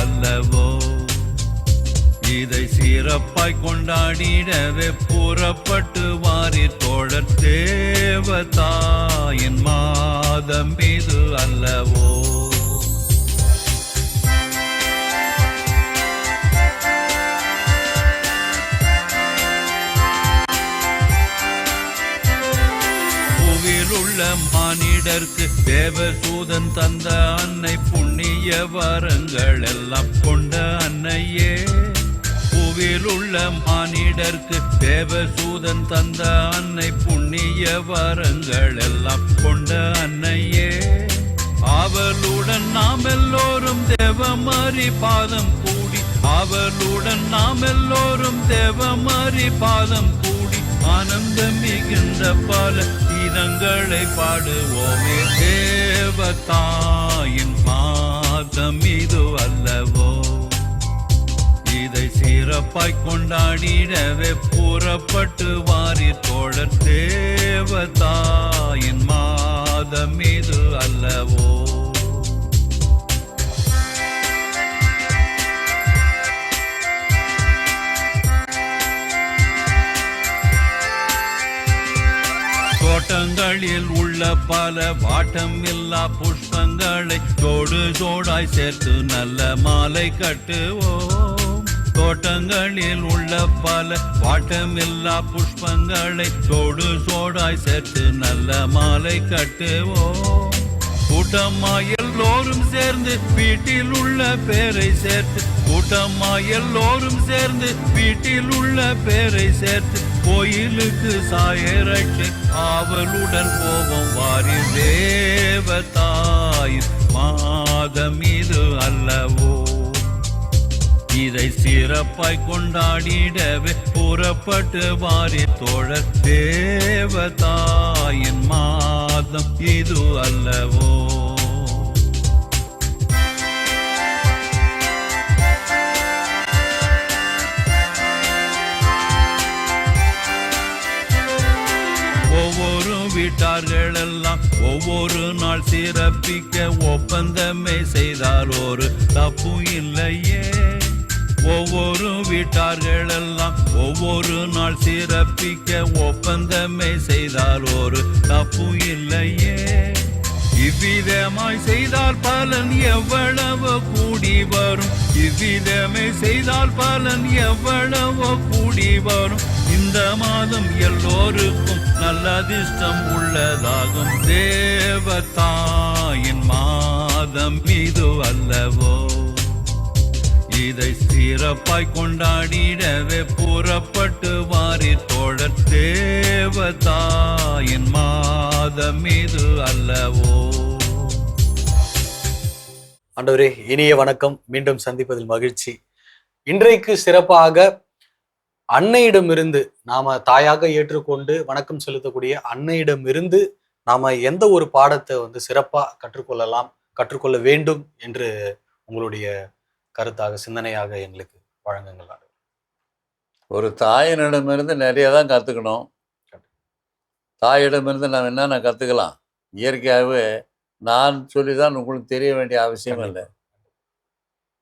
அல்லவோ. இதை சிறப்பாய் கொண்டாடிடவே புறப்பட்டு வாரி தோழர் தேவதாயின் மாதம் இது அல்லவோ. உள்ள மானிடர்க்கு தேவதூதன் தந்த அன்னை புண்ணிய வரங்கள் எல்லாம் கொண்ட அன்னையே. பூவில் உள்ள மானிடர்க்கு தேவதூதன் தந்த அன்னை புண்ணிய வரங்கள் எல்லாம் கொண்ட அன்னையே. அவளுடன் நாம் எல்லோரும் தேவமாரி பாதம் கூடி, அவளுடன் நாம் எல்லோரும் தேவமாரி பாதம் கூடி ஆனந்தம் மிகுந்த பல கீதங்களை பாடுவோமே. தேவதாயின் மாதம் இது அல்லவோ. இதை சிறப்பாய் கொண்டாடிடவே புறப்பட்டு வாரி தோழர் தேவதாயின் மாதம் இது அல்லவோ. தோட்டங்களில் உள்ள பல வாட்டம் இல்லா புஷ்பங்களை ஜோடு ஜோடாய் சேர்த்து நல்ல மாலை கட்டுவோம். தோட்டங்களில் உள்ள பல வாட்டமில்லா புஷ்பங்களை ஜோடு ஜோடாய் சேர்த்து நல்ல மாலை கட்டுவோம். கூட்டமாய் எல்லோரும் சேர்ந்து வீட்டில் உள்ள பேரை சேர்த்து, கூட்டமாய் எல்லோரும் சேர்ந்து வீட்டில் உள்ள பேரை சேர்த்து கோயிலுக்கு சாயரட்சி ஆவலுடன் போவோம் வாரி. தேவதாயின் மாதம் இது அல்லவோ. இதை சிறப்பாய் கொண்டாடிடவே புறப்பட்டு வாரி தோழர் தேவதாயின் மாதம் இது அல்லவோ. ஒவ்வொரு வீட்டார்கள் எல்லாம் ஒவ்வொரு நாள் சிறப்பிக்க ஒப்பந்தமே செய்தால் ஒரு தப்பு இல்லையே. ஒவ்வொரு வீட்டார்கள் எல்லாம் ஒவ்வொரு நாள் சிறப்பிக்க ஒப்பந்தமே செய்தால் ஒரு தப்பு இல்லையே. இவ்விதமாய் செய்தால் பலன் எவ்வளவோ கூடி வரும், இவ்விதமே செய்தால் பலன் எவ்வளவோ கூடி வரும். இந்த மாதம் எல்லோருக்கும் நல்ல அதிர்ஷ்டம் உள்ளதாகும். தேவதாயின் மாதம் இது அல்லவோ. இதை சிறப்பாய் கொண்டாடிடவே புறப்பட்டு வாரி தோழர் தேவதாயின் மாதம் இது அல்லவோ. ஆண்டவரே, இனிய வணக்கம். மீண்டும் சந்திப்பதில் மகிழ்ச்சி. இன்றைக்கு சிறப்பாக அன்னையிடமிருந்து நாம தாயாக ஏற்றுக்கொண்டு வணக்கம் செலுத்தக்கூடிய அன்னையிடமிருந்து நாம எந்த ஒரு பாடத்தை சிறப்பா கற்றுக்கொள்ள வேண்டும் என்று உங்களுடைய கருத்தாக, சிந்தனையாக எங்களுக்கு வழங்குங்கள். ஒரு தாயினிடமிருந்து நிறைய தான் கற்றுக்கணும். தாயிடமிருந்து நாம் என்னென்ன கற்றுக்கலாம்? இயற்கையாகவே நான் சொல்லி தான் உங்களுக்கு தெரிய வேண்டிய அவசியம் இல்லை.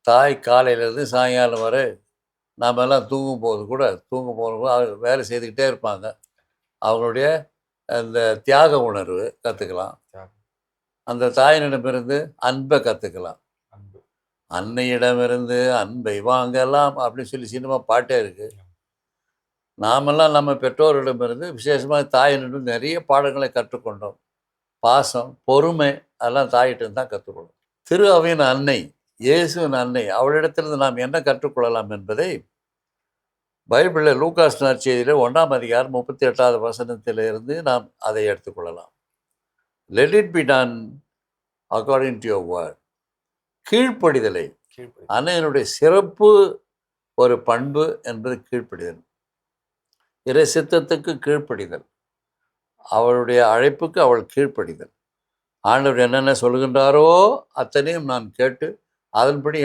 தாய் காலையிலேருந்து சாயங்காலம் வரை நாம் எல்லாம் தூங்கும் போது வேலை செய்துக்கிட்டே இருப்பாங்க. அவங்களுடைய அந்த தியாக உணர்வு கற்றுக்கலாம். அந்த தாயினிடமிருந்து அன்பை கற்றுக்கலாம். அன்னையிடமிருந்து அன்பை வாங்கலாம் அப்படின்னு சொல்லி சினிமா பாட்டே இருக்குது. நாமெல்லாம் நம்ம பெற்றோரிடமிருந்து விசேஷமாக தாயினிடம் நிறைய பாடங்களை கற்றுக்கொண்டோம். பாசம், பொறுமை, அதெல்லாம் தாயிட்டு தான் கற்றுக்கொள்ளும். திரு அவையின் அன்னை, இயேசுவின் அன்னை, அவளிடத்திலிருந்து நாம் என்ன கற்றுக்கொள்ளலாம் என்பதை பைபிளில் லூகாஸ் நற்செய்தியில் 1ஆம் அதிகாரம் 38வது வசனத்திலிருந்து நாம் அதை எடுத்துக்கொள்ளலாம். Let it be done according to your word. கீழ்ப்படிதலை, அன்னையினுடைய சிறப்பு ஒரு பண்பு என்பது கீழ்ப்படிதல். இறை சித்தத்துக்கு கீழ்ப்படிதல், அவளுடைய அழைப்புக்கு அவள் கீழ்ப்படிதல். ஆண்டவர் என்னென்ன சொல்கின்றாரோ அத்தனையும் நான் கேட்டு அதன்படி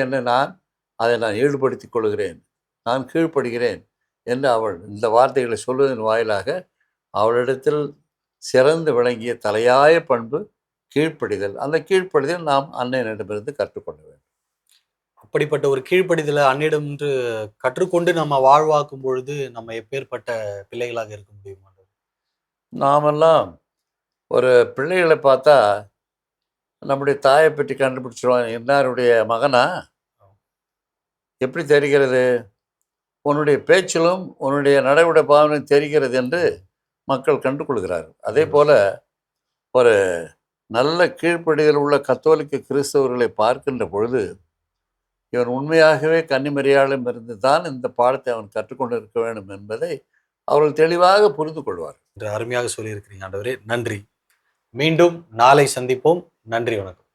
அதை நான் ஈடுபடுத்திக் கொள்கிறேன், நான் கீழ்ப்படுகிறேன் என்று அவள் இந்த வார்த்தைகளை சொல்வதன் வாயிலாக அவளிடத்தில் சிறந்து விளங்கிய தலையாய பண்பு கீழ்ப்படிதல். அந்த கீழ்ப்படிதல் நாம் அன்னையிடமிருந்து கற்றுக்கொள்ள வேண்டும். அப்படிப்பட்ட ஒரு கீழ்ப்படிதலை அன்னிடம் என்று கற்றுக்கொண்டு நம்ம வாழ்வாக்கும் பொழுது நம்ம எப்பேற்பட்ட பிள்ளைகளாக இருக்க முடியும் ஆண்டவரே? நாமெல்லாம் ஒரு பிள்ளைகளை பார்த்தா நம்முடைய தாயை பற்றி கண்டுபிடிச்சிருவாங்க. இன்னாருடைய மகனா? எப்படி தெரிகிறது? உன்னுடைய பேச்சிலும் உன்னுடைய நடவடிக்கை பாவனையும் தெரிகிறது என்று மக்கள் கண்டுகொள்கிறார்கள். அதே போல ஒரு நல்ல கீழ்ப்படிதல் உள்ள கத்தோலிக்க கிறிஸ்தவர்களை பார்க்கின்ற பொழுது இவன் உண்மையாகவே கன்னிமரியாளிடம் இருந்து தான் இந்த பாடத்தை அவன் கற்றுக்கொண்டு இருக்க வேண்டும் என்பதை அவர்கள் தெளிவாக புரிந்து கொள்வார். என்று அருமையாக சொல்லியிருக்கிறீங்க ஆண்டவரே. நன்றி. மீண்டும் நாளை சந்திப்போம். நன்றி, வணக்கம்.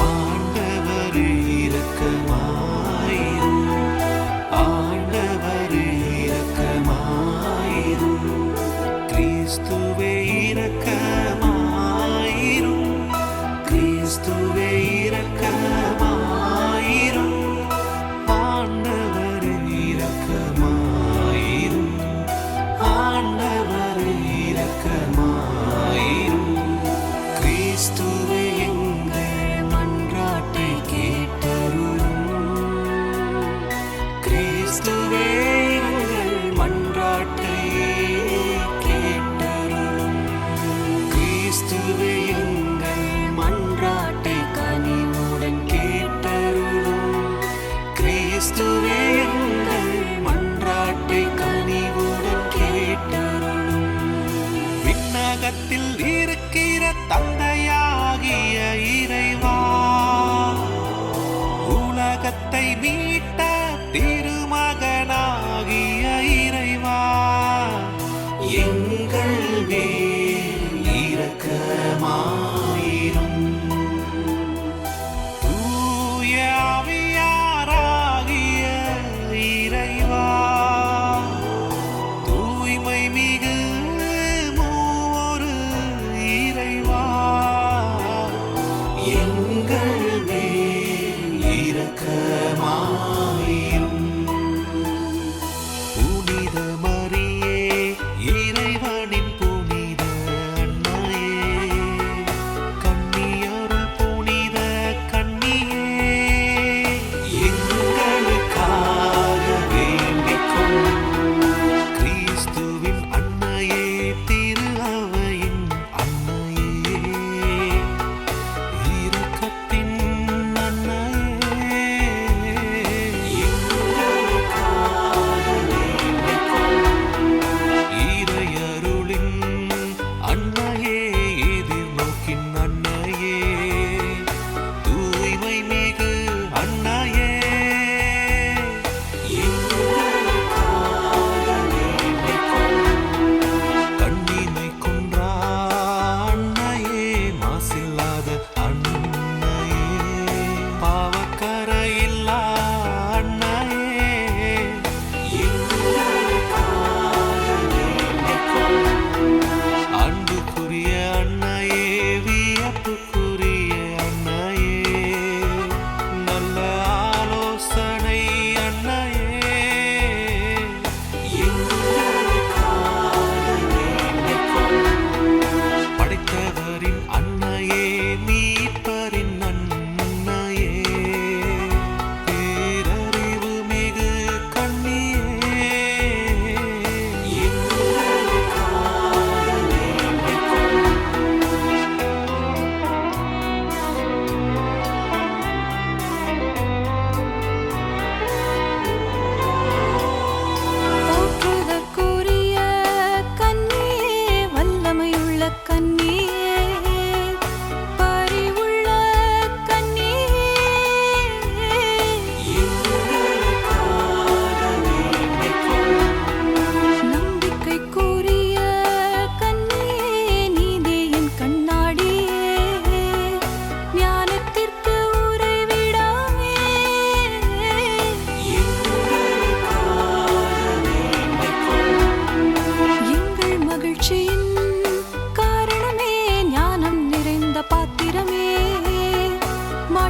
ஆண்டவரே இரக்கமாயிரும், ஆண்டவரே இரக்கமாயிரும், கிறிஸ்துவே இரக்கமாயிரும், கிறிஸ்துவே இரக்கமாயிரும், ஆண்டவரே இரக்கமாயிரும், ஆண்டவரே இரக்கமாயிரும், கிறிஸ்துவே எங்கள் மன்றாட்டை கேட்டருளும், கிறிஸ்துவே எங்கள் மன்றாட்டை கேட்டருளும், கிறிஸ்துவே எங்கள் மன்றாட்டை கனிவுடன் கேட்டருளும், கிறிஸ்துவே எங்கள் மன்றாட்டை கனிவுடன் கேட்டருளும். விண்ணகத்தில் இருக்கிற தந்தையாகிய இறைவா, உலகத்தை மீட்ட திருமகனாகிய இறைவா, எங்கள் மேல் இரக்கமாயிரும். தூய ஆவியாராகிய இறைவா, தூய்மை மிகு மூவொரு இறைவா, எங்கள் மேல் இரக்கமாயிரும். புனித மரியே, இறைவனின் புனித அன்னையே, கன்னியருள் புனித கன்னியே, எங்களுக்காக வேண்டிக் கொள்ளும். கிறிஸ்துவின் அன்னையே, திரு அவையின் அன்னையே, இரக்கத்தின் அன்னையே,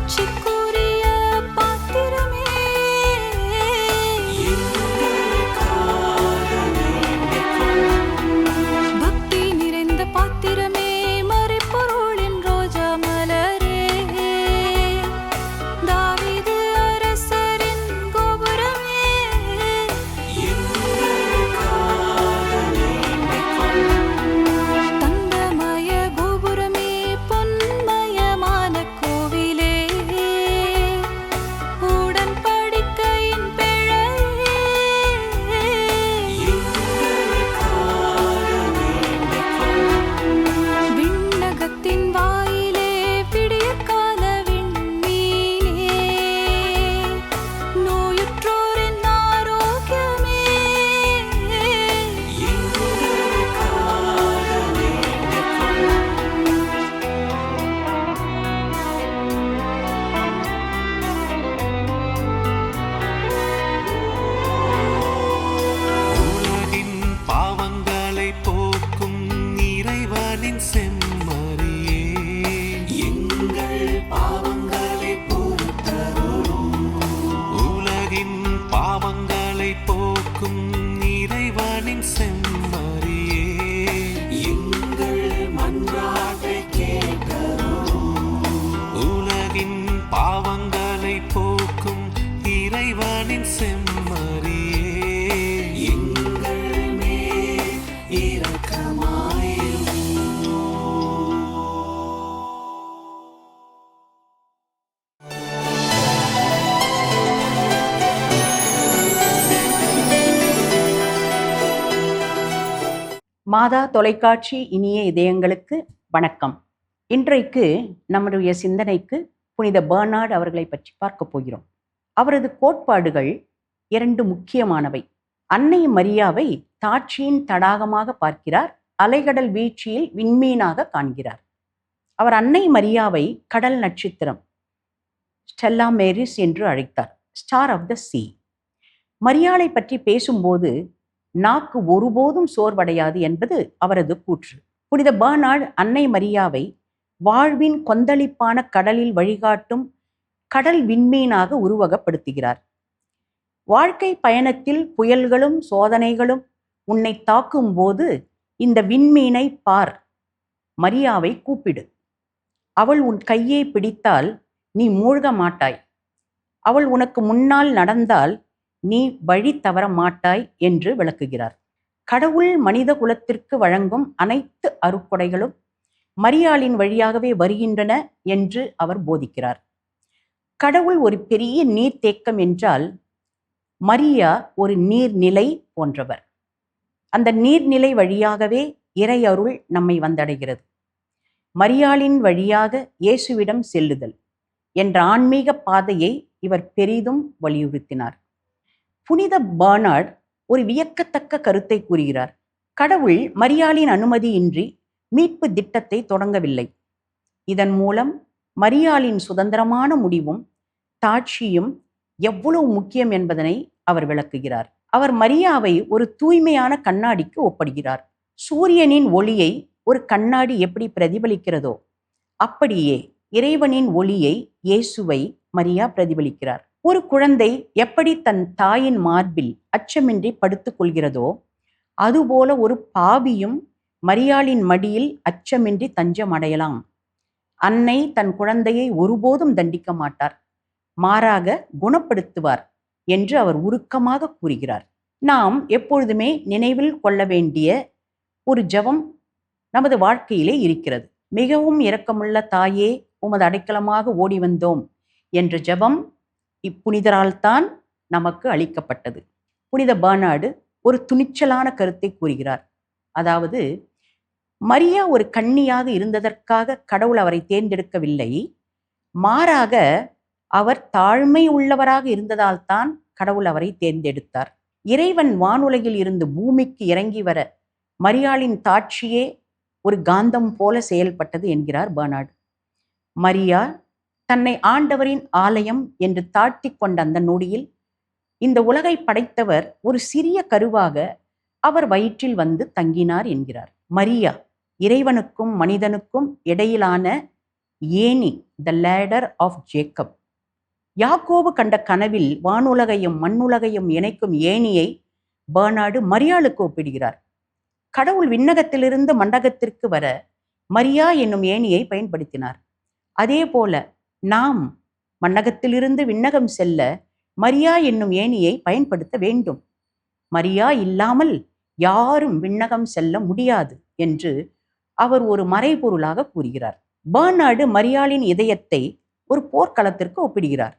மாட்சிக்குரிய பாத்திரமே, பக்தி நிறைந்த பாத்திரமே, மறைபொருளின் ரோஜா மலரே, தாவீது அரசரின் கோபுரமே, தங்கமய கோபுரமே, பொன்மயமான கோவிலே, உடன்படிக்கையின் பிழையே, விண்ணகத்தின் வாயிலே, விடியற்கால விண்மீனே, நோயுற்றோரின் ஆரோக்கியமே, உலகின் பாவங்களை போக்கும் இறைவனின் செம்மறியே, எங்கள் பாவங்களை பொறுத்தருளும். உலகின் பாவங்களை போக்கும் இறைவனின் செம்மறியே, எங்கள் மன்றாட்டை கேட்டருளும். உலகின் பாவங்களை போக்கும் இறைவனின் செம்மறியே, எங்கள் மேல் இரக்கமாயிரும். மாதா தொலைக்காட்சி இனிய இதயங்களுக்கு வணக்கம். இன்றைக்கு நம்முடைய சிந்தனைக்கு புனித பெர்னார்ட் அவர்களை பற்றி பார்க்க போகிறோம். அவரது கோட்பாடுகள் 2 முக்கியமானவை. அன்னை மரியாவை தாட்சியின் தடாகமாக பார்க்கிறார், அலைகடல் வீழ்ச்சியில் விண்மீனாக காண்கிறார். அவர் அன்னை மரியாவை கடல் நட்சத்திரம் ஸ்டெல்லா மேரிஸ் என்று அழைத்தார், ஸ்டார் ஆஃப் த சீ. மரியாளை பற்றி பேசும்போது நாக்கு ஒருபோதும் சோர்வடையாது என்பது அவரது கூற்று. புனித பெர்னார்ட் அன்னை மரியாவை வாழ்வின் கொந்தளிப்பான கடலில் வழிகாட்டும் கடல் விண்மீனாக உருவகப்படுத்துகிறார். வாழ்க்கை பயணத்தில் புயல்களும் சோதனைகளும் உன்னை தாக்கும் போது இந்த விண்மீனை பார், மரியாவை கூப்பிடு. அவள் உன் கையை பிடித்தால் நீ மூழ்க மாட்டாய். அவள் உனக்கு முன்னால் நடந்தால் நீ வழி தவற மாட்டாய் என்று விளக்குகிறார். கடவுள் மனித குலத்திற்கு வழங்கும் அனைத்து அருட்கொடைகளும் மரியாளின் வழியாகவே வருகின்றன என்று அவர் போதிக்கிறார். கடவுள் ஒரு பெரிய நீர்த்தேக்கம் என்றால் மரியா ஒரு நீர்நிலை போன்றவர். அந்த நீர்நிலை வழியாகவே இறை அருள் நம்மை வந்தடைகிறது. மரியாளின் வழியாக இயேசுவிடம் செல்லுதல் என்ற ஆன்மீக பாதையை இவர் பெரிதும் வலியுறுத்தினார். புனித பெர்னார்ட் ஒரு வியக்கத்தக்க கருத்தை கூறுகிறார். கடவுள் மரியாளின் அனுமதியின்றி மீட்பு திட்டத்தை தொடங்கவில்லை. இதன் மூலம் மரியாளின் சுதந்திரமான முடிவும் தாட்சியும் எவ்வளவு முக்கியம் என்பதனை அவர் விளக்குகிறார். அவர் மரியாவை ஒரு தூய்மையான கண்ணாடிக்கு ஒப்பிடுகிறார். சூரியனின் ஒளியை ஒரு கண்ணாடி எப்படி பிரதிபலிக்கிறதோ அப்படியே இறைவனின் ஒளியை, இயேசுவை மரியா பிரதிபலிக்கிறார். ஒரு குழந்தை எப்படி தன் தாயின் மார்பில் அச்சமின்றி படுத்துக் கொள்கிறதோ அதுபோல ஒரு பாவியும் மரியாளின் மடியில் அச்சமின்றி தஞ்சம் அடையலாம். அன்னை தன் குழந்தையை ஒருபோதும் தண்டிக்க மாட்டார், மாறாக குணப்படுத்துவார் என்று அவர் உருக்கமாக கூறுகிறார். நாம் எப்பொழுதுமே நினைவில் கொள்ள வேண்டிய ஒரு ஜெபம் நமது வாழ்க்கையிலே இருக்கிறது. மிகவும் இரக்கமுள்ள தாயே, உமது அடைக்கலமாக ஓடி வந்தோம் என்ற ஜெபம் இப்புனிதரால் தான் நமக்கு அளிக்கப்பட்டது. புனித பெர்னார்டு ஒரு துணிச்சலான கருத்தை கூறுகிறார். அதாவது, மரியா ஒரு கன்னியாக இருந்ததற்காக கடவுள் அவரை தேர்ந்தெடுக்கவில்லை, மாறாக அவர் தாழ்மை உள்ளவராக இருந்ததால் தான் கடவுள் அவரை தேர்ந்தெடுத்தார். இறைவன் வானுலகில் இருந்து பூமிக்கு இறங்கி வர மரியாளின் தாட்சியே ஒரு காந்தம் போல செயல்பட்டது என்கிறார் பெர்னார்டு. மரியா தன்னை ஆண்டவரின் ஆலயம் என்று தாழ்த்தி கொண்ட அந்த நொடியில் இந்த உலகை படைத்தவர் ஒரு சிறிய கருவாக அவர் வயிற்றில் வந்து தங்கினார் என்கிறார். மரியா இறைவனுக்கும் மனிதனுக்கும் இடையிலான ஏணி, த லேடர் ஆஃப் ஜேக்கப். யாக்கோபு கண்ட கனவில் வானுலகையும் மண்ணுலகையும் இணைக்கும் ஏணியை பெர்னார்டு மரியாளுக்கு ஒப்பிடுகிறார். கடவுள் விண்ணகத்திலிருந்து மண்டகத்திற்கு வர மரியா என்னும் ஏணியை பயன்படுத்தினார். அதே போல நாம் மண்டகத்திலிருந்து விண்ணகம் செல்ல மரியா என்னும் ஏணியை பயன்படுத்த வேண்டும். மரியா இல்லாமல் யாரும் விண்ணகம் செல்ல முடியாது என்று அவர் ஒரு மறைபொருளாக கூறுகிறார். பெர்னார்டு மரியாளின் இதயத்தை ஒரு போர்க்களத்திற்கு ஒப்பிடுகிறார்.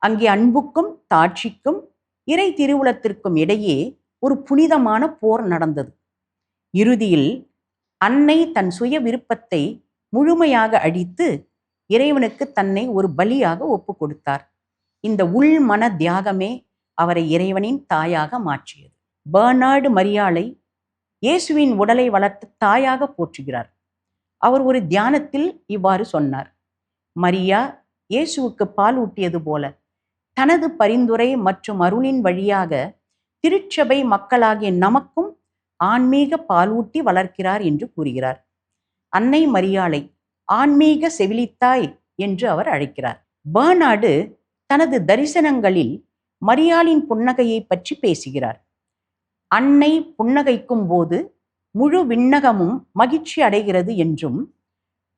அங்கே அன்புக்கும் தாட்சிக்கும் இறை திருவுளத்திற்கும் இடையே ஒரு புனிதமான போர் நடந்தது. இறுதியில் அன்னை தன் சுய விருப்பத்தை முழுமையாக அழித்து இறைவனுக்கு தன்னை ஒரு பலியாக ஒப்பு கொடுத்தார். இந்த உள் மன தியாகமே அவரை இறைவனின் தாயாக மாற்றியது. பெர்னார்டு மரியாளை இயேசுவின் உடலை வளர்த்த தாயாக போற்றுகிறார். அவர் ஒரு தியானத்தில் இவ்வாறு சொன்னார்: மரியா இயேசுவுக்கு பால் ஊட்டியது போல தனது பரிந்துரை மற்றும் அருளின் வழியாக திருச்சபை மக்களாகிய நமக்கும் ஆன்மீக பாலூட்டி வளர்க்கிறார் என்று கூறுகிறார். அன்னை மரியாளை ஆன்மீக செவிலித்தாய் என்று அவர் அழைக்கிறார். பெர்னார்டு தனது தரிசனங்களில் மரியாளின் புன்னகையை பற்றி பேசுகிறார். அன்னை புன்னகைக்கும் போது முழு விண்ணகமும் மகிழ்ச்சி அடைகிறது என்றும்,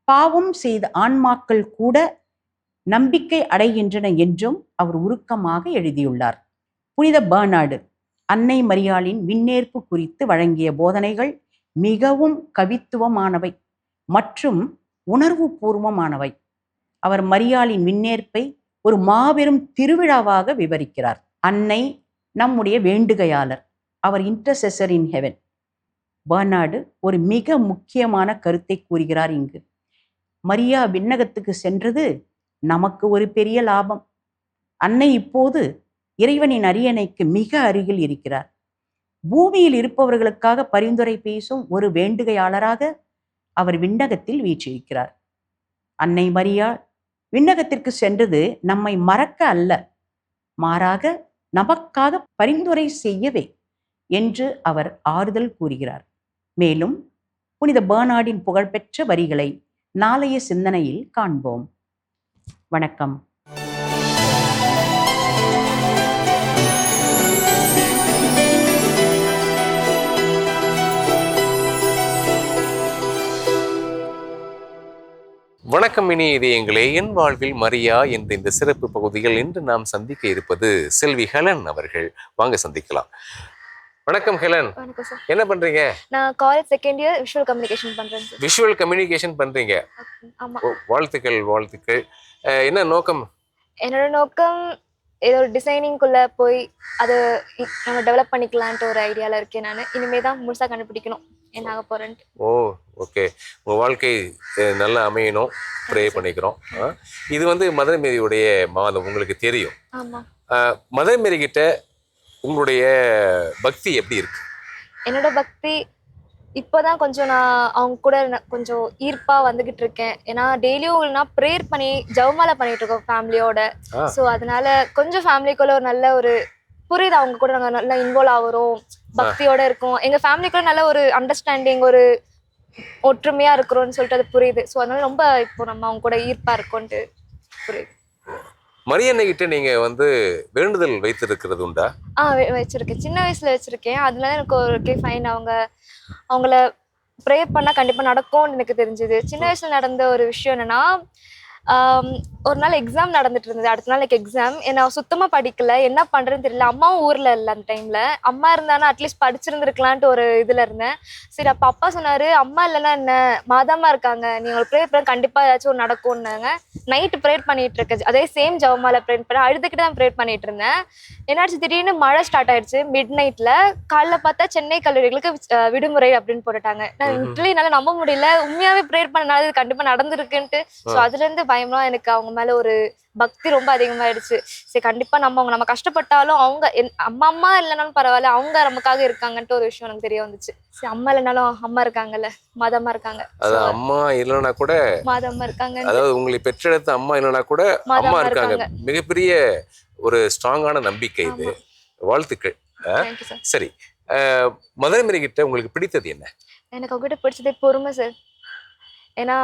பாவம் செய்த ஆன்மாக்கள் கூட நம்பிக்கை அடைகின்றன என்றும் அவர் உருக்கமாக எழுதியுள்ளார். புனித பெர்னார்டு அன்னை மரியாளின் விண்ணேற்பு குறித்து வழங்கிய போதனைகள் மிகவும் கவித்துவமானவை மற்றும் உணர்வு பூர்வமானவை. அவர் மரியாளின் விண்ணேற்பை ஒரு மாபெரும் திருவிழாவாக விவரிக்கிறார். அன்னை நம்முடைய வேண்டுகையாளர், அவர் இன்டர்செசர் இன் ஹெவன். பெர்னார்டு ஒரு மிக முக்கியமான கருத்தை கூறுகிறார் இங்கு. மரியா விண்ணகத்துக்கு சென்றது நமக்கு ஒரு பெரிய லாபம். அன்னை இப்போது இறைவனின் அரியணைக்கு மிக அருகில் இருக்கிறார். பூமியில் இருப்பவர்களுக்காக பரிந்துரை பேசும் ஒரு வேண்டுகையாளராக அவர் விண்ணகத்தில் வீற்றிருக்கிறார். அன்னை மரியா விண்ணகத்திற்கு சென்றது நம்மை மறக்க அல்ல, மாறாக நமக்காக பரிந்துரை செய்யவே என்று அவர் ஆறுதல் கூறுகிறார். மேலும் புனித பெர்னார்டின் புகழ்பெற்ற வரிகளை நாளைய சிந்தனையில் காண்போம். வணக்கம். வணக்கம் இனி இதயங்களே. என் வாழ்வில் மரியா என்ற இந்த சிறப்பு பகுதியில் இன்று நாம் சந்திக்க இருப்பது செல்வி ஹெலன் அவர்கள். வாங்க சந்திக்கலாம். வணக்கம் ஹெலன். வணக்கம் சார். என்ன பண்றீங்க? நான் college second year visual communication பண்றேன் சார். விஷுவல் கம்யூனிகேஷன் பண்றீங்க? ஆமா. வாழ்த்துக்கள் வாழ்த்துக்கள். என்ன நோக்கம்? என்னோட நோக்கம் ஏதோ ஒரு டிசைனிங்குள்ள போய் அதை நம்ம டெவலப் பண்ணிக்கலான்ட்டு ஒரு ஐடியாவில் இருக்கேன். நான் இனிமே தான் முழுசாக கண்டுபிடிக்கணும் என்ன ஆக போறேன்ட்டு. ஓ ஓகே. உங்கள் வாழ்க்கை நல்லா அமையணும், ப்ரே பண்ணிக்கிறோம். இது வந்து மதர் மேரியுடைய மாதம், உங்களுக்கு தெரியும். ஆமாம். மதர் மேரி கிட்ட உங்களுடைய பக்தி எப்படி இருக்கு? என்னோட பக்தி இப்போதான் கொஞ்சம் நான் அவங்க கூட கொஞ்சம் ஈர்ப்பாக வந்துகிட்டு இருக்கேன். ஏன்னா டெய்லியும் நான் ப்ரேயர் பண்ணி ஜெபமாலை பண்ணிட்டு இருக்கோம் ஃபேமிலியோட. ஸோ அதனால கொஞ்சம் ஃபேமிலிக்குள்ள ஒரு நல்ல ஒரு புரியுது, அவங்க கூட நாங்கள் நல்லா இன்வால்வ் ஆகிறோம், பக்தியோட இருக்கோம், எங்கள் ஃபேமிலிக்குள்ள நல்ல ஒரு அண்டர்ஸ்டாண்டிங், ஒரு ஒற்றுமையா இருக்கிறோம்னு சொல்லிட்டு அது புரியுது. ஸோ அதனால ரொம்ப இப்போ நம்ம அவங்க கூட ஈர்ப்பாக இருக்கோன்ட்டு புரியுது. மரியன்னை கிட்ட நீங்க வந்து வேண்டுதல் வைத்திருக்கிறது உண்டா? வச்சிருக்கேன், சின்ன வயசுல வச்சிருக்கேன். அதனால எனக்கு ஒரு ஃபைன் அவங்கள ப்ரே பண்ணா கண்டிப்பா நடக்கும்னு எனக்கு தெரிஞ்சது. சின்ன வயசுல நடந்த ஒரு விஷயம் என்னன்னா, ஒரு நாள் எக்ஸாம் நடந்துட்டு இருந்தது. அடுத்த நாள் எனக்கு எக்ஸாம். நான் சுத்தமா படிக்கல, என்ன பண்றேன்னு தெரியல. அம்மாவும் ஊர்ல இல்லை அந்த டைம்ல. அம்மா இருந்தானா அட்லீஸ்ட் படிச்சிருந்துருக்கலான்ட்டு ஒரு இதுல இருந்தேன். சரி, அப்ப அப்பா சொன்னாரு, அம்மா இல்லைன்னா என்ன, மாதாமா இருக்காங்க, நீ உங்களுக்கு ப்ரேயர் பண்ண கண்டிப்பா ஏதாச்சும் ஒரு நடக்கும்னாங்க. நைட்டு ப்ரேயர் பண்ணிட்டு இருக்கேன், அதே சேம் ஜெபமாலை ப்ரேயர் பண்ண அழுதுகிட்டு தான் ப்ரேயர் பண்ணிட்டு இருந்தேன். என்னாச்சு, திடீர்னு மழை ஸ்டார்ட் ஆயிடுச்சு மிட் நைட்ல. காலைல பார்த்தா சென்னை கல்லூரிகளுக்கு விடுமுறை அப்படின்னு போட்டுட்டாங்க. நான் இட்லி என்னால நம்ப முடியல, உண்மையாவே ப்ரேயர் பண்ணனால இது கண்டிப்பா நடந்திருக்குன்ட்டு. ஸோ அதுல இருந்து பயமா எனக்கு அவங்க மேல ஒரு பக்தி ரொம்ப அதிகமாயிடுச்சு. சரி, கண்டிப்பா நம்ம கஷ்டப்பட்டாலும் அவங்க அம்மா இல்லைனாலும் பரவாயில்ல, அவங்க நமக்காக இருக்காங்கன்ட்டு ஒரு விஷயம் எனக்கு தெரிய வந்துச்சு. சரி, அம்மா இல்லைனாலும் அம்மா இருக்காங்கல்ல, மாதம்மா இருக்காங்க. அம்மா இல்லைன்னா கூட மாதம்மா இருக்காங்க. அதாவது உங்களை பெற்றெடுத்த அம்மா இல்லைன்னா கூட அம்மா இருக்காங்க. மிகப்பெரிய ஒரு ஸ்ட்ராங்கான நம்பிக்கை இது. வாழ்த்துக்கள். சரி, மதர் மேரி கிட்ட உங்களுக்கு பிடித்தது என்ன? எனக்கு அவங்ககிட்ட பிடிச்சதே பொறுமை சார். ஏன்னா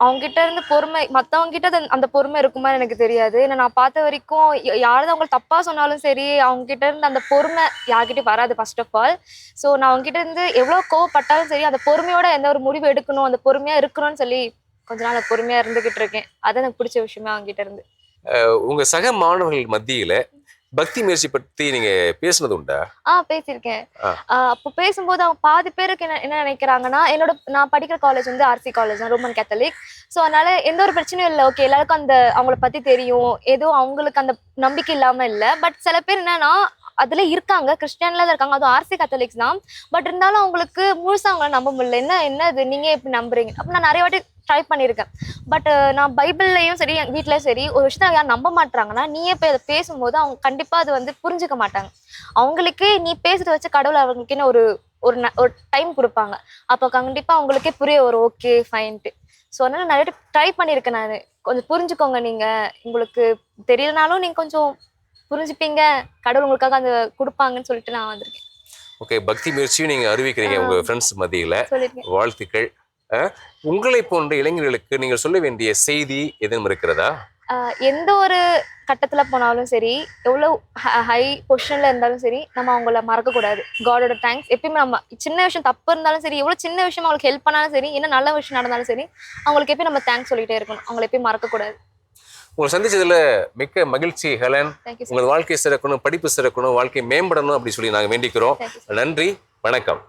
அவங்ககிட்ட இருந்து பொறுமை, மத்தவங்க கிட்ட அந்த பொறுமை இருக்குமா எனக்கு தெரியாது. ஏன்னா நான் பார்த்த வரைக்கும் யாராவது அவங்க தப்பா சொன்னாலும் சரி, அவங்க கிட்ட இருந்து அந்த பொறுமை யார்கிட்டயும் வராது ஃபர்ஸ்ட் ஆஃப் ஆல். ஸோ நான் அவங்க கிட்ட இருந்து எவ்வளவு கோவப்பட்டாலும் சரி, அந்த பொறுமையோட எந்த ஒரு முடிவு எடுக்கணும், அந்த பொறுமையா இருக்கணும்னு சொல்லி கொஞ்ச நாள் பொறுமையா இருந்துகிட்டு இருக்கேன். அது எனக்கு பிடிச்ச விஷயமே அவங்க கிட்ட இருந்து. உங்க சக மாணவர்கள் மத்தியில பக்தி முயற்சி பத்தி நீங்க பேசுனது உண்டா? பேசியிருக்கேன். அப்போ பேசும்போது அவங்க பாதி பேருக்கு என்ன நினைக்கிறாங்கன்னா, நான் படிக்கிற காலேஜ் வந்து ஆர்சி காலேஜ் தான், ரோமன் கேத்தலிக். ஸோ அதனால எந்த ஒரு பிரச்சனையும் இல்லை. ஓகே, எல்லாருக்கும் அவங்கள பத்தி தெரியும், ஏதோ அவங்களுக்கு அந்த நம்பிக்கை இல்லாம இல்லை. பட் சில பேர் என்னன்னா அதுல இருக்காங்க, கிறிஸ்டியன்ல தான் இருக்காங்க, அதுவும் ஆர்சி கத்தலிக்ஸ் தான். பட் இருந்தாலும் அவங்களுக்கு முழுசா அவங்கள நம்ப முடியல. என்ன இது நீங்க எப்படி நம்புறீங்க? அப்ப நான் நிறைய வாட்டி ட்ரை பண்ணியிருக்கேன். பட் நான் பைபிள்லையும் சரி, என் வீட்லயும் சரி, ஒரு விஷயத்த யாரும் நம்ப மாட்டாங்கன்னா, நீயே போய் அதை பேசும்போது அவங்க கண்டிப்பா அது வந்து புரிஞ்சுக்க மாட்டாங்க. அவங்களுக்கு நீ பேசுறத வச்சு கடவுள் அவங்களுக்குன்னு ஒரு டைம் கொடுப்பாங்க. அப்போ கண்டிப்பா அவங்களுக்கே புரிய ஒரு ஓகே ஃபைன்ட்டு. ஸோ அதனால நிறைய ட்ரை பண்ணியிருக்கேன் நான். கொஞ்சம் புரிஞ்சுக்கோங்க, நீங்க உங்களுக்கு தெரியலனாலும் நீங்க கொஞ்சம் புரிஞ்சுப்பீங்க, கடவுள் உங்களுக்காக அந்த கொடுப்பாங்கன்னு சொல்லிட்டு நான் வந்திருக்கேன். ஓகே, பக்தி முயற்சியும் நீங்க அறிவிக்கிறீங்க உங்க ஃப்ரெண்ட்ஸ் மத்தியில. சொல்லிருக்கேன். வாழ்த்துக்கள். உங்களை போன்ற இளைஞர்களுக்கு நீங்கள் சொல்ல வேண்டிய செய்தி எதுவும் இருக்கிறதா? எந்த ஒரு கட்டத்துல போனாலும் சரி, எவ்வளவு ஹை பொசிஷன்ல இருந்தாலும் சரி, நம்ம அவங்கள மறக்க கூடாது. காடோட தேங்க்ஸ் எப்பயுமே, நம்ம சின்ன விஷயம் தப்பு இருந்தாலும் சரி, எவ்வளவு சின்ன விஷயம் அவங்களுக்கு ஹெல்ப் பண்ணாலும் சரி, என்ன நல்ல விஷயம் நடந்தாலும் சரி, அவங்களுக்கு எப்பயும் நம்ம தேங்க்ஸ் சொல்லிட்டே இருக்கணும். அவங்களை எப்பயும் மறக்க கூடாது. உங்களை சந்திச்சதுல மிக்க மகிழ்ச்சி ஹெலன். உங்கள் வாழ்க்கை சிறக்கணும், படிப்பு சிறக்கணும், வாழ்க்கை மேம்படணும் அப்படி சொல்லி நாங்க வேண்டிக்கிறோம். நன்றி, வணக்கம்.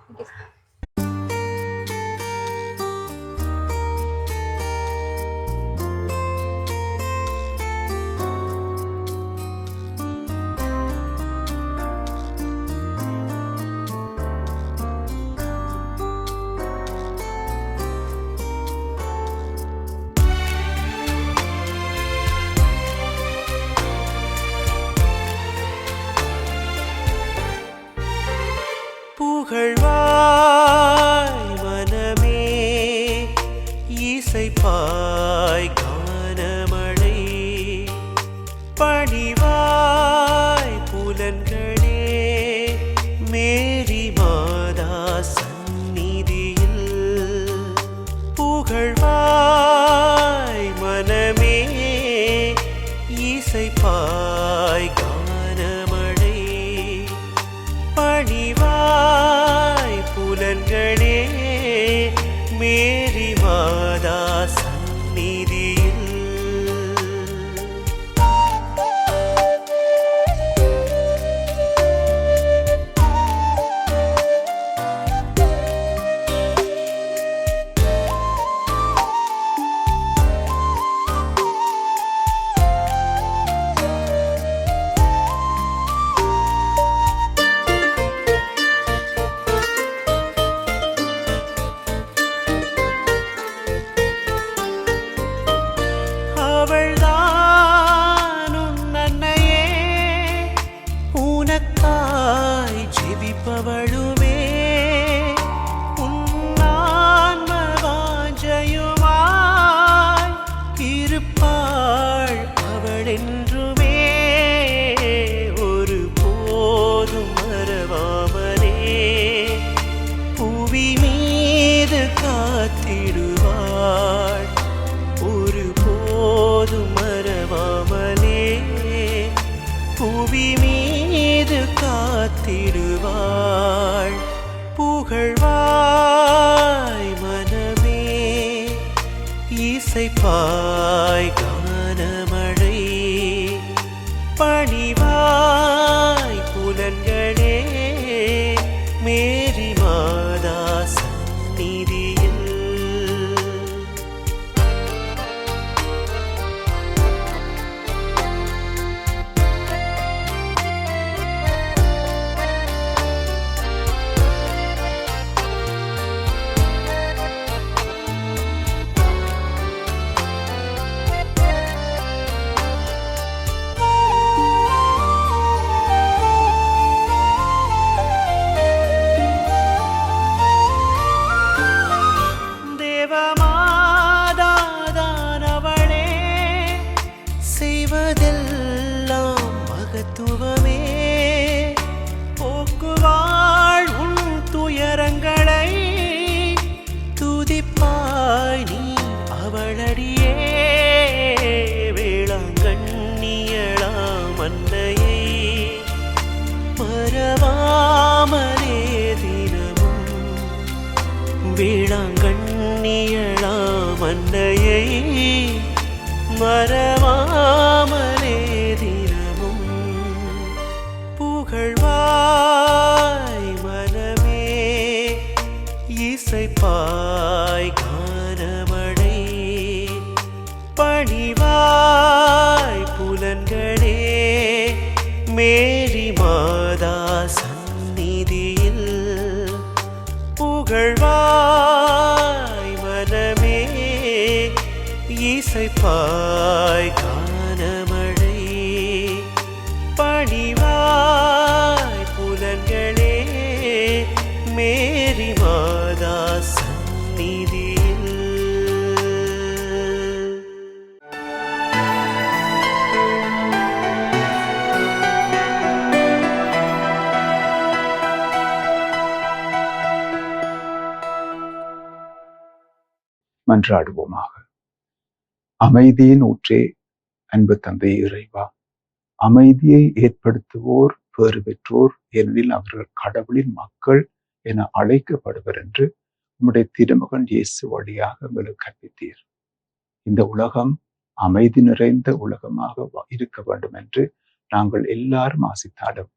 புகழ்வாய் மனமே, இசைப்பாய் கானமழை, பணிவாய் புலன்களே, மேரி மாதா சந்நிதியில். புகழ்வாய் மனமே, இசைப்பாய் கானமழை, பணிவாய் புலன்களே, மேரி மாதா சந்நிதியில். அவள்தான் உன் அன்னையே, உனக்காய் ஜெபிப்பவளுமே, உன் ஆன்ம வாஞ்சையுமாய் இருப்பாள் அவளென்றுமே. ஒரு போதும் மறவாமலே புவி மீது காத்திடுவாள். ஒரு போதும் மறவாமலே புவி மீது காத்திடுவாள். புகழ்வாய் மனமே, இசைப்பாய் கானமழை, பணிவாய் புலன்களே, மேரி மாதா சந்நிதியில். தேவமாதாதானவளே, செய்வதெல்லாம் மகத்துவமே, போக்குவாள் உன் துயரங்களை, துதிப்பாய் நீ அவளை. வேளாங்கண்ணியளாம் அன்னையை மறவாமலே தினமும் புகழ்வாய் மனமே இசைப்பாய் கானமடை பணிவாய் புலன்களே மேரி மாதா சந்நிதியில் புகழ்வாய் மனமே இசைப்பாய் கானமடை பணிவாய் புலன்களே மேரி மாதா சந்நிதியில். மன்றாடுவோமாக. அமைதியின் ஊற்றே அன்பு தந்தை இறைவா, அமைதியை ஏற்படுத்துவோர் பேறு பெற்றோர், ஏனெனில் அவர்கள் கடவுளின் மக்கள் என அழைக்கப்படுவர் என்று உம்முடைய திருமகன் இயேசு வழியாக எங்களுக்கு கற்பித்தீர். இந்த உலகம் அமைதி நிறைந்த உலகமாக இருக்க வேண்டும் என்று நாங்கள் எல்லாரும் ஆசித்தாலும்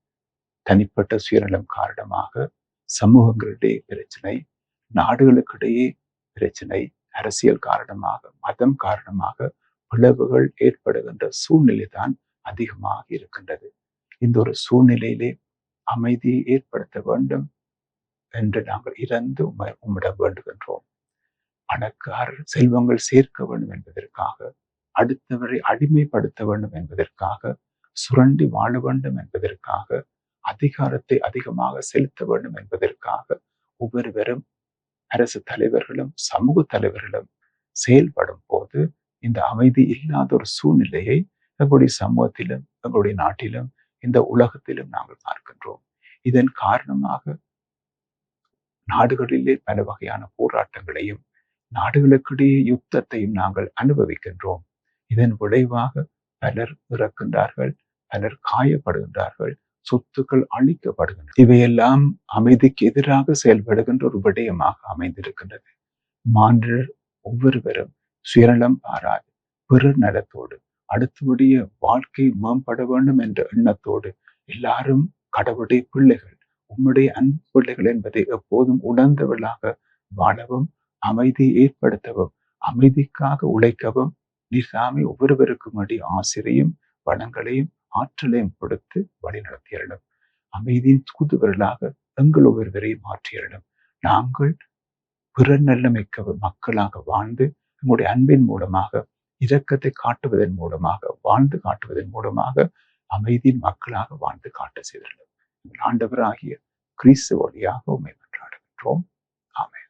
தனிப்பட்ட சுயநலம் காரணமாக சமூகங்களிடையே பிரச்சனை, நாடுகளுக்கிடையே பிரச்சனை, அரசியல் காரணமாக, மதம் காரணமாக பிளவுகள் ஏற்படுகின்ற சூழ்நிலை தான் அதிகமாக இருக்கின்றது. இந்த ஒரு சூழ்நிலையிலே அமைதியை ஏற்படுத்த வேண்டும் என்று நாங்கள் இறந்து உம்மிடம் வேண்டுகின்றோம். பணக்காரர் செல்வங்கள் சேர்க்க வேண்டும் என்பதற்காக, அடுத்தவரை அடிமைப்படுத்த வேண்டும் என்பதற்காக, சுரண்டி வாழ வேண்டும் என்பதற்காக, அதிகாரத்தை அதிகமாக செலுத்த வேண்டும் என்பதற்காக ஒவ்வொருவரும், அரசு தலைவர்களும் சமூக தலைவர்களும் செயல்படும் போது இந்த அமைதி இல்லாத ஒரு சூழ்நிலையை எங்களுடைய சமூகத்திலும், எங்களுடைய நாட்டிலும், இந்த உலகத்திலும் நாங்கள் பார்க்கின்றோம். இதன் காரணமாக நாடுகளிலே பல வகையான போராட்டங்களையும், நாடுகளுக்கிடையே யுத்தத்தையும் நாங்கள் அனுபவிக்கின்றோம். இதன் விளைவாக பலர் இறக்கின்றார்கள், பலர் காயப்படுகின்றார்கள், சொத்துக்கள் அழிக்கப்படுகின்றன. இவையெல்லாம் அமைதிக்கு எதிராக செயல்படுகின்ற ஒரு விடயமாக அமைந்திருக்கின்றது. மாநிலர் ஒவ்வொருவரும் சுயநலம் பாராது பிறர் நலத்தோடு அடுத்தபடிய வாழ்க்கை மேம்பட வேண்டும் என்ற எண்ணத்தோடு எல்லாரும் கடவுளுடைய பிள்ளைகள், உம்முடைய அன்பு பிள்ளைகள் என்பதை எப்போதும் உணர்ந்தவர்களாக வாழவும், அமைதியை ஏற்படுத்தவும், அமைதிக்காக உழைக்கவும் நீர் தாமே ஒவ்வொருவருக்கும் வேண்டிய ஆசிரியையும் வளங்களையும் ஆற்றலையும் கொடுத்து வழிநடத்தியறணும். அமைதியின் தூதுவர்களாக எங்கள் ஒவ்வொருவரையும் மாற்றியறணும். நாங்கள் பிறர் நல்லமிக்க மக்களாக வாழ்ந்து நம்முடைய அன்பின் மூலமாக, இரக்கத்தை காட்டுவதன் மூலமாக, வாழ்ந்து காட்டுவதன் மூலமாக அமைதியின் மக்களாக வாழ்ந்து காட்ட செய்துள்ளோம். ஆண்டவராகிய கிறிஸ்து வழியாக உம்மை மன்றாடுகின்றோம். ஆமென்.